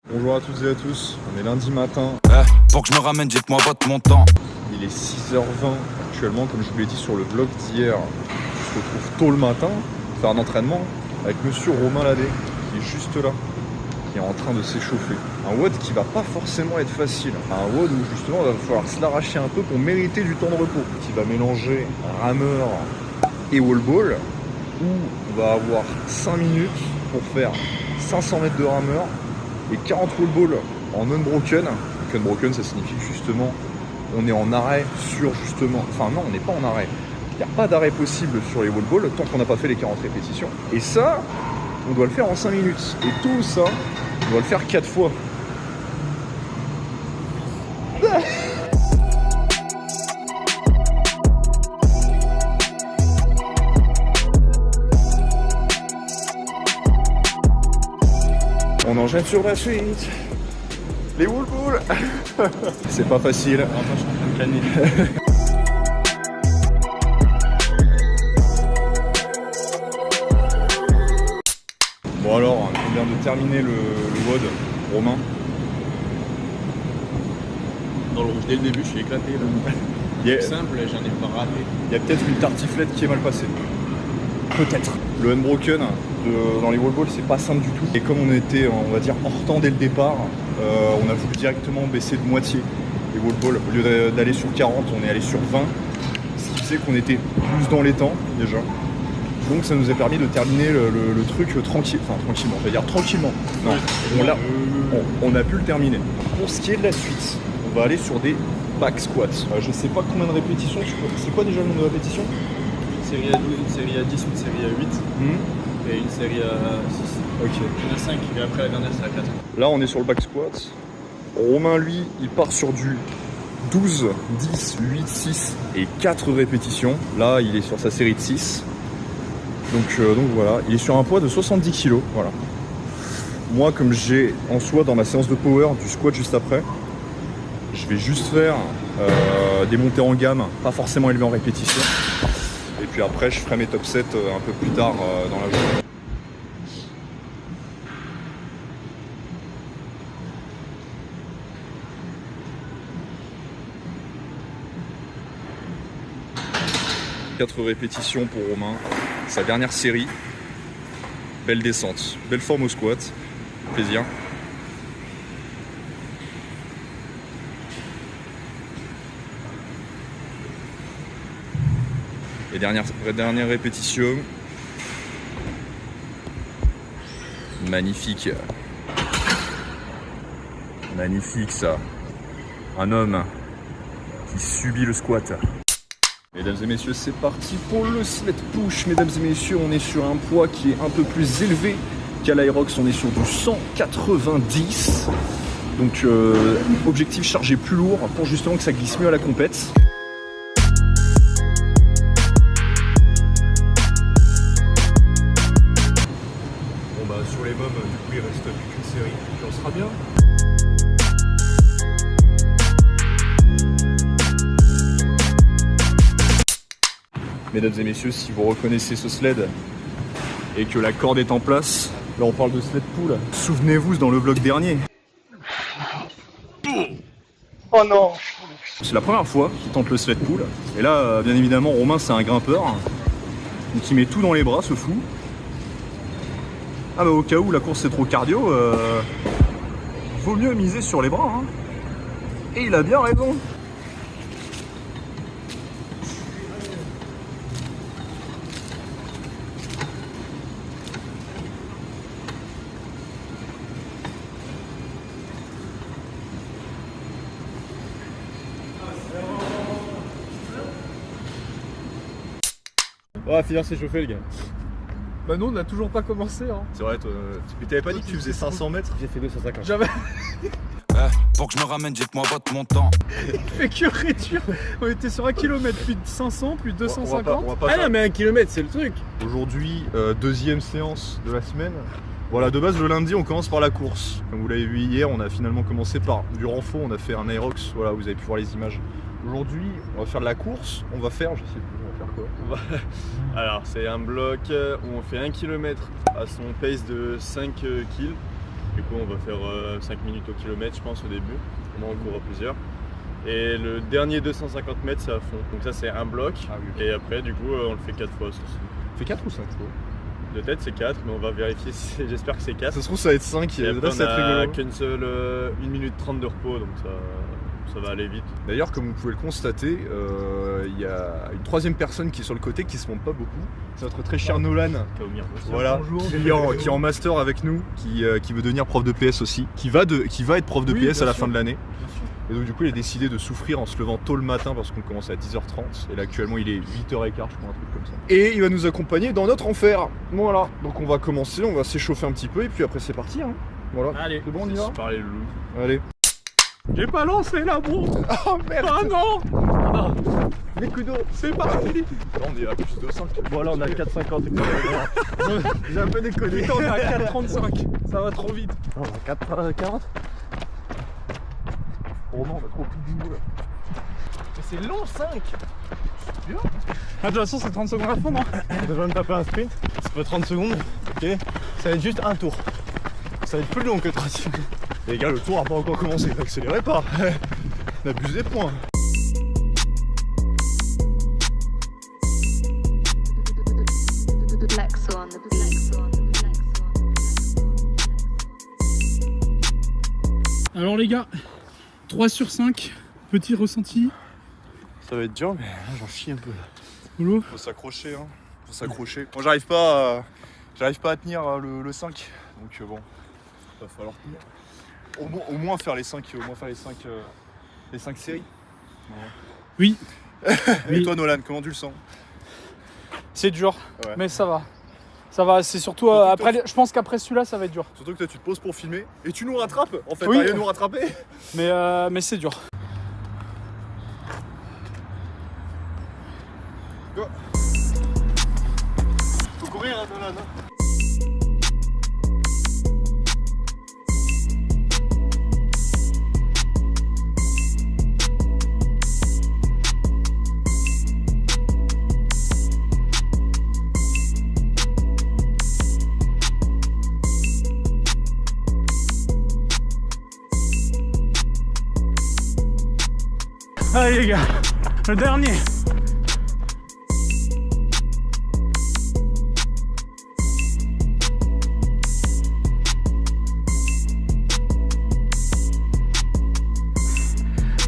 Bonjour à toutes et à tous, on est lundi matin. Pour que je me ramène, j'ai que moi vote mon temps. Il est 6h20 actuellement, comme je vous l'ai dit sur le vlog d'hier. On se retrouve tôt le matin pour faire un entraînement avec monsieur Romain Ladé, qui est juste là, qui est en train de s'échauffer. Un WOD qui va pas forcément être facile. Un WOD où justement il va falloir se l'arracher un peu pour mériter du temps de repos. Qui va mélanger rameur et wall ball, où on va avoir 5 minutes pour faire 500 mètres de rameur et 40 wall ball en unbroken. Unbroken, ça signifie que justement on est en arrêt sur justement, enfin non, on n'est pas en arrêt. Il n'y a pas d'arrêt possible sur les wall ball tant qu'on n'a pas fait les 40 répétitions. Et ça, on doit le faire en 5 minutes. Et tout ça, on doit le faire 4 fois. On enchaîne sur la suite. Les wall balls. C'est pas facile. Moi je suis en train de canner. Bon alors, on vient de terminer le WOD, Romain. Dans le rouge dès le début, je suis éclaté là. Yeah. Simple, j'en ai pas raté. Il y a peut-être une tartiflette qui est mal passée. Peut-être. Le unbroken dans les wall balls, c'est pas simple du tout. Et comme on était, on va dire, hors temps dès le départ, on a voulu directement baisser de moitié les wall balls. Au lieu d'aller sur 40, on est allé sur 20. Ce qui faisait qu'on était plus dans les temps déjà. Donc ça nous a permis de terminer le truc tranquillement, je vais dire tranquillement. Non, on a pu le terminer. Pour ce qui est de la suite, on va aller sur des back squats. Je sais pas combien de répétitions, c'est quoi déjà le nombre de répétitions? Une série à 12, une série à 10 ou une série à 8. Et une série à 6. Ok. Il y en a 5 et après la dernière c'est à 4. Là on est sur le back squat. Romain lui, il part sur du 12, 10, 8, 6 et 4 répétitions. Là il est sur sa série de 6. Donc voilà, il est sur un poids de 70 kg. Voilà. Moi, comme j'ai en soi dans ma séance de power du squat juste après, je vais juste faire des montées en gamme, pas forcément élevées en répétition. Et puis après, je ferai mes top 7 un peu plus tard dans la journée. Quatre répétitions pour Romain, sa dernière série. Belle descente, belle forme au squat, plaisir. Et dernière répétition. Magnifique. Magnifique ça. Un homme qui subit le squat. Mesdames et messieurs, c'est parti pour le sled push. Mesdames et messieurs, on est sur un poids qui est un peu plus élevé qu'à l'Aerox. On est sur du 190. Donc objectif chargé plus lourd pour justement que ça glisse mieux à la compète. Bon bah sur les mômes, du coup il reste plus qu'une série, puis on sera bien. Mesdames et messieurs, si vous reconnaissez ce sled et que la corde est en place, là on parle de sled pull. Souvenez-vous dans le vlog dernier. Oh non! C'est la première fois qu'il tente le sled pull. Et là, bien évidemment, Romain c'est un grimpeur. Donc il met tout dans les bras, ce fou. Ah bah au cas où la course c'est trop cardio, vaut mieux miser sur les bras. Hein. Et il a bien raison. On va finir s'échauffer le gars. Bah non, on n'a toujours pas commencé hein. C'est vrai, mais t'avais pas dit que tu faisais 500 mètres? J'ai fait 250. Jamais. Pour que je me ramène, j'ai que moi vote mon temps. Il fait que réduire. On était sur 1 km, plus de 500, plus de 250. On va pas Ah faire. non mais 1 km c'est le truc. Aujourd'hui, deuxième séance de la semaine. Voilà, de base le lundi on commence par la course. Comme vous l'avez vu hier, on a finalement commencé par du renfort, on a fait un Aerox, voilà, vous avez pu voir les images. Aujourd'hui, on va faire de la course, on va faire, je sais plus, on va faire quoi? Alors c'est un bloc où on fait 1 km à son pace de 5 kills Du coup, on va faire 5 minutes au kilomètre, je pense, au début. Comment on court à plusieurs. Et le dernier 250 mètres, c'est à fond. Donc ça, c'est un bloc. Et après, du coup, on le fait 4 fois. Fait 4 ou 5 fois? De tête, c'est 4, mais on va vérifier. J'espère que c'est 4. Ça se trouve, ça va être 5. Et après, Là, ça va être on a rigolo. qu'une seule 1 minute 30 de repos, donc ça va aller vite. D'ailleurs, comme vous pouvez le constater, il y a une troisième personne qui est sur le côté qui se montre pas beaucoup. C'est notre très cher Nolan, voilà, qui est en master avec nous, qui veut devenir prof de PS aussi, qui va être prof de PS à la fin de l'année. Et donc du coup il a décidé de souffrir en se levant tôt le matin parce qu'on commence à 10h30 et là actuellement il est 8h15 je crois, un truc comme ça. Et il va nous accompagner dans notre enfer. Voilà, donc on va commencer, on va s'échauffer un petit peu et puis après c'est parti hein. Voilà. Allez, c'est bon, on y va. Parler le loup. Allez. j'ai pas lancé la bombe. Oh merde. Ah non. Les coups d'eau. C'est parti. Là on est à plus de 5. Voilà, on a 4,50. J'ai un peu déconné. Putain, on est à 4,35. Ça va trop vite. On a 4,40. Oh non, on a trop plus de bout là. C'est long, 5. Ah, de toute façon, c'est 30 secondes à fond, non? On devrait me taper un sprint. Ça fait 30 secondes. Ok. Ça va être juste un tour. Ça va être plus long que 30 secondes. Les gars, le tour a pas encore commencé, n'accélérez pas. N'abusez point. Alors les gars, 3 sur 5, petit ressenti. Ça va être dur, mais j'en chie un peu. Boulot. Faut s'accrocher, hein. Faut s'accrocher. Moi j'arrive pas à tenir le 5. Donc bon, va falloir tenir. Au moins faire les 5, les 5 séries. Oui. Et Oui. toi Nolan, comment tu le sens? C'est dur, Ouais. mais ça va. Ça va, c'est surtout Surtout après. Je pense qu'après celui-là, ça va être dur. Surtout que toi tu te poses pour filmer et tu nous rattrapes en fait, Oui. t'arrives à nous rattraper. Mais c'est dur. Faut courir hein, Nolan. Allez les gars, le dernier.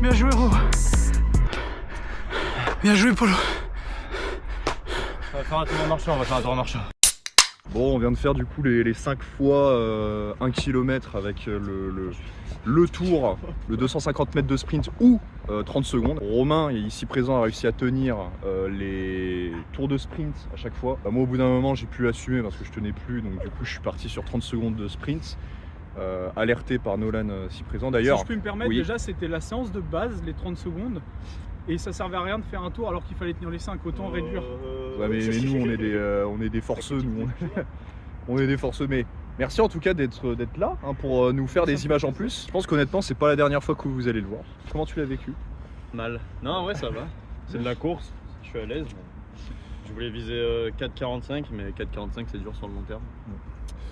Bien joué Ro. Bien joué Polo. On va faire un tour en marchant, Bon, on vient de faire du coup les 5 fois 1 km avec le tour, le 250 mètres de sprint ou 30 secondes. Romain, ici présent, a réussi à tenir les tours de sprint à chaque fois. Moi, au bout d'un moment, j'ai pu assumer parce que je tenais plus, donc du coup, je suis parti sur 30 secondes de sprint, alerté par Nolan ici présent. D'ailleurs, Si je peux me permettre, oui. déjà c'était la séance de base, les 30 secondes. Et ça servait à rien de faire un tour alors qu'il fallait tenir les 5, autant réduire. Ouais, mais nous, on est des forceux, nous. On est des forceux, mais merci en tout cas d'être là hein, pour nous faire des images en plus. Je pense qu'honnêtement, c'est pas la dernière fois que vous allez le voir. Comment tu l'as vécu? Mal. Non, ouais, ça va. C'est de la course. Je suis à l'aise. Je voulais viser 4,45, mais 4,45 c'est dur sur le long terme.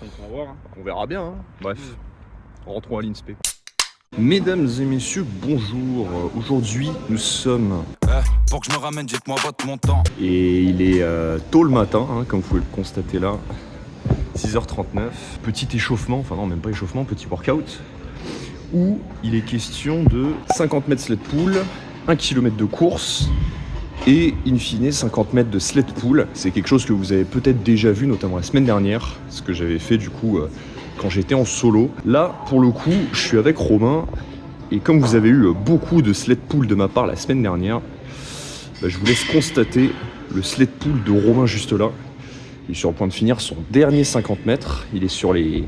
Donc on va voir. Hein. On verra bien. Hein. Bref, rentrons à l'INSPE. Mesdames et messieurs, bonjour. Aujourd'hui, nous sommes Pour que je me ramène, jette-moi votre montant. et il est tôt le matin, hein, comme vous pouvez le constater là. 6h39. Petit échauffement, enfin non, même pas échauffement, petit workout. Où il est question de 50 mètres sled pull, 1 km de course et in fine 50 mètres de sled pull. C'est quelque chose que vous avez peut-être déjà vu, notamment la semaine dernière, ce que j'avais fait du coup quand j'étais en solo. Là, pour le coup, je suis avec Romain et comme vous avez eu beaucoup de sled pull de ma part la semaine dernière, je vous laisse constater le sled pull de Romain juste là. Il est sur le point de finir son dernier 50 mètres. Il est sur les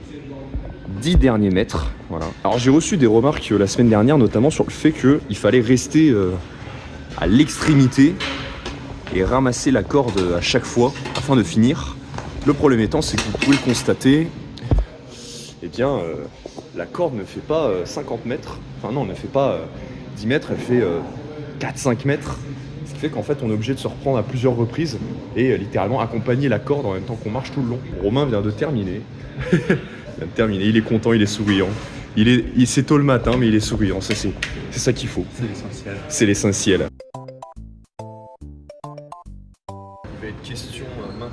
10 derniers mètres. Voilà. Alors j'ai reçu des remarques la semaine dernière, notamment sur le fait qu'il fallait rester à l'extrémité et ramasser la corde à chaque fois afin de finir. Le problème étant, c'est que vous pouvez le constater, eh bien, la corde ne fait pas 50 mètres. Enfin non, elle ne fait pas 10 mètres, elle fait 4-5 mètres. Ce qui fait qu'en fait, on est obligé de se reprendre à plusieurs reprises et littéralement accompagner la corde en même temps qu'on marche tout le long. Romain vient de terminer. Il vient de terminer, il est content, il est souriant. C'est tôt le matin, mais il est souriant, c'est ça qu'il faut. C'est l'essentiel. C'est l'essentiel. Il va être question maintenant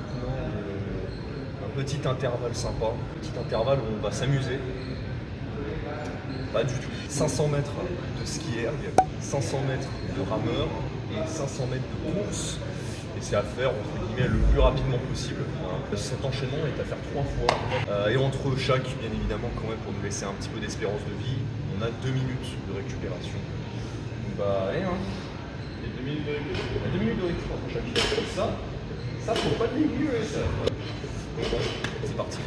d'un petit intervalle sympa. Un petit intervalle où on va s'amuser. Pas du tout. 500 mètres de ski erg, 500 mètres de rameur et 500 mètres de course. Et c'est à faire entre guillemets le plus rapidement possible. Cet enchaînement est à faire 3 fois. Et entre chaque, bien évidemment, quand même, pour nous laisser un petit peu d'espérance de vie, on a 2 minutes de récupération. Donc bah allez hein. Et 2 minutes de récupération. 2 minutes de récupération entre chaque. Ça faut pas le négliger ça. Bon, c'est parti.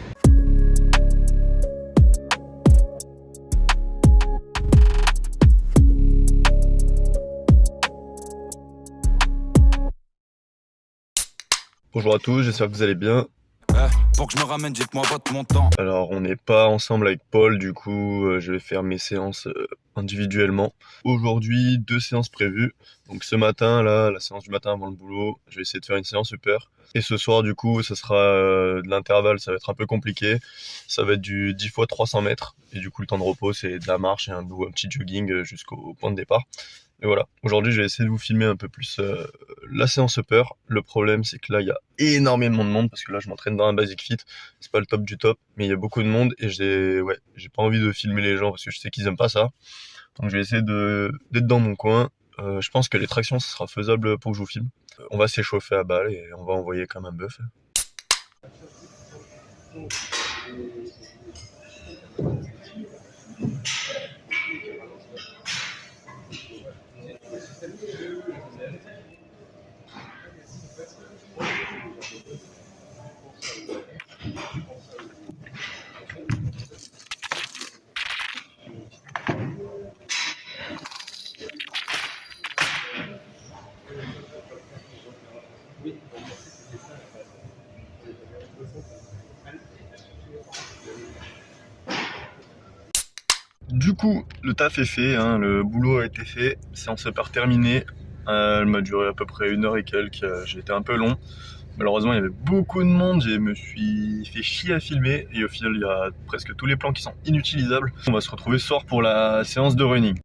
Bonjour à tous, j'espère que vous allez bien. Pour que je me ramène, dites-moi votre montant. Alors on n'est pas ensemble avec Paul, du coup je vais faire mes séances individuellement. Aujourd'hui 2 séances prévues. Donc ce matin, là, la séance du matin avant le boulot, je vais essayer de faire une séance upper. Et ce soir du coup ça sera de l'intervalle, ça va être un peu compliqué. Ça va être du 10 x 300 mètres. Et du coup le temps de repos c'est de la marche et un petit jogging jusqu'au point de départ. Et voilà, aujourd'hui je vais essayer de vous filmer un peu plus la séance upper. Le problème c'est que là il y a énormément de monde parce que là je m'entraîne dans un basic fit, c'est pas le top du top, mais il y a beaucoup de monde et j'ai pas envie de filmer les gens parce que je sais qu'ils aiment pas ça. Donc je vais essayer d'être dans mon coin. Je pense que les tractions ça sera faisable pour que je vous filme. On va s'échauffer à balle et on va envoyer comme un bœuf. Du coup, le taf est fait, hein, le boulot a été fait, séance upper terminée. Elle m'a duré à peu près 1 heure et quelques, j'ai été un peu long. Malheureusement, il y avait beaucoup de monde, je me suis fait chier à filmer et au final, il y a presque tous les plans qui sont inutilisables. On va se retrouver ce soir pour la séance de running.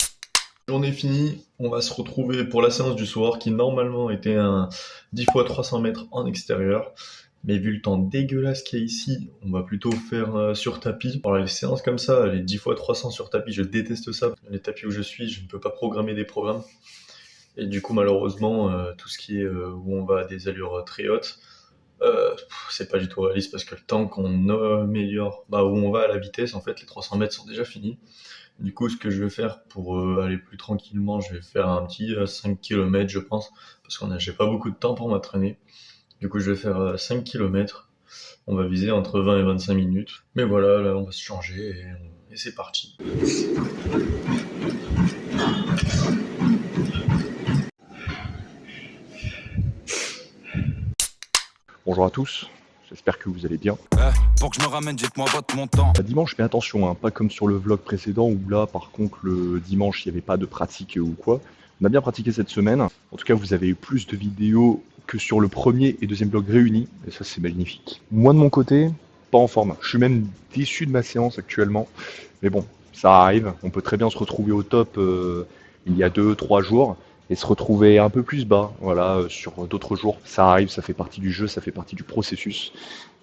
Journée finie, on va se retrouver pour la séance du soir qui normalement était un 10 x 300 mètres en extérieur. Mais vu le temps dégueulasse qu'il y a ici, on va plutôt faire sur tapis. Alors les séances comme ça, les 10 x 300 sur tapis, je déteste ça. Les tapis où je suis, je ne peux pas programmer des programmes. Et du coup, malheureusement, tout ce qui est où on va à des allures très hautes, c'est pas du tout réaliste parce que le temps qu'on améliore, où on va à la vitesse, en fait, les 300 mètres sont déjà finis. Du coup, ce que je vais faire pour aller plus tranquillement, je vais faire un petit 5 km, je pense, parce que j'ai pas beaucoup de temps pour m'entraîner. Du coup, je vais faire 5 km. On va viser entre 20 et 25 minutes. Mais voilà, là, on va se changer et c'est parti. Bonjour à tous, j'espère que vous allez bien. Pour que je me ramène, dites-moi votre montant. Dimanche, mais attention, hein, pas comme sur le vlog précédent où là, par contre, le dimanche, il n'y avait pas de pratique ou quoi. On a bien pratiqué cette semaine. En tout cas, vous avez eu plus de vidéos que sur le premier et deuxième vlog réunis. Et ça, c'est magnifique. Moi, de mon côté, pas en forme. Je suis même déçu de ma séance actuellement. Mais bon, ça arrive. On peut très bien se retrouver au top il y a 2-3 jours. Et se retrouver un peu plus bas, voilà, sur d'autres jours. Ça arrive, ça fait partie du jeu, ça fait partie du processus.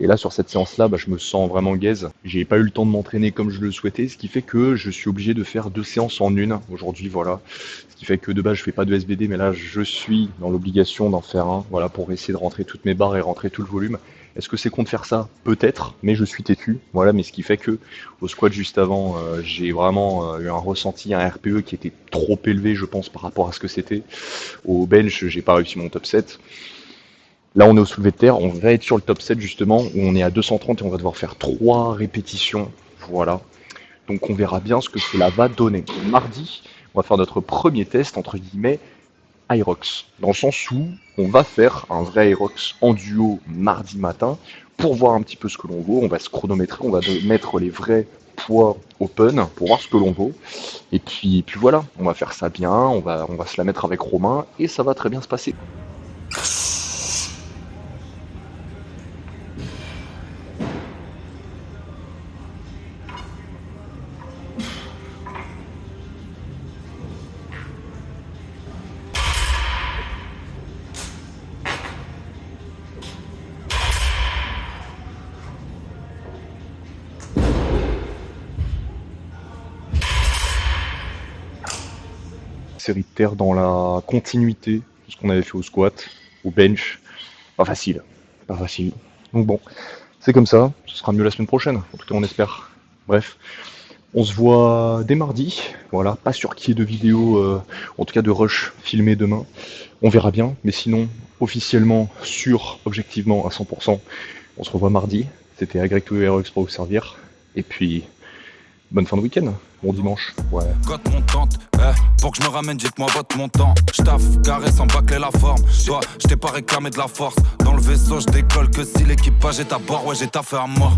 Et là, sur cette séance-là, je me sens vraiment gaze. J'ai pas eu le temps de m'entraîner comme je le souhaitais, ce qui fait que je suis obligé de faire 2 séances en une aujourd'hui, voilà. Ce qui fait que de base, je fais pas de SBD, mais là, je suis dans l'obligation d'en faire un, voilà, pour essayer de rentrer toutes mes barres et rentrer tout le volume. Est-ce que c'est con de faire ça? Peut-être, mais je suis têtu, voilà, mais ce qui fait que au squat juste avant, j'ai vraiment eu un ressenti, un RPE qui était trop élevé, je pense, par rapport à ce que c'était. Au bench, j'ai pas réussi mon top 7. Là, on est au soulevé de terre, on va être sur le top 7 justement, où on est à 230 et on va devoir faire 3 répétitions, voilà. Donc on verra bien ce que cela va donner. Mardi, on va faire notre premier test, entre guillemets, Aerox, dans le sens où on va faire un vrai Aerox en duo mardi matin pour voir un petit peu ce que l'on vaut. On va se chronométrer, on va mettre les vrais poids open pour voir ce que l'on vaut. Et puis voilà, on va faire ça bien, on va se la mettre avec Romain et ça va très bien se passer. série de terre dans la continuité de ce qu'on avait fait au squat, au bench. Pas facile. Pas facile. Donc bon, c'est comme ça. Ce sera mieux la semaine prochaine. En tout cas, on espère. Bref. On se voit dès mardi. Voilà. Pas sûr qu'il y ait de vidéo, en tout cas de rush filmé demain. On verra bien. Mais sinon, officiellement, sûr, objectivement, à 100%, on se revoit mardi. C'était Agreg to Hero Expo vous servir. Et puis, bonne fin de week-end. Bon dimanche. Ouais. Cote montante, pour que je me ramène, dites-moi votre montant. J'taffe, carré sans bâcler la forme. Toi, j't'ai pas réclamé de la force. Dans le vaisseau, je décolle que si l'équipage est à bord, ouais, j'ai taffé à mort.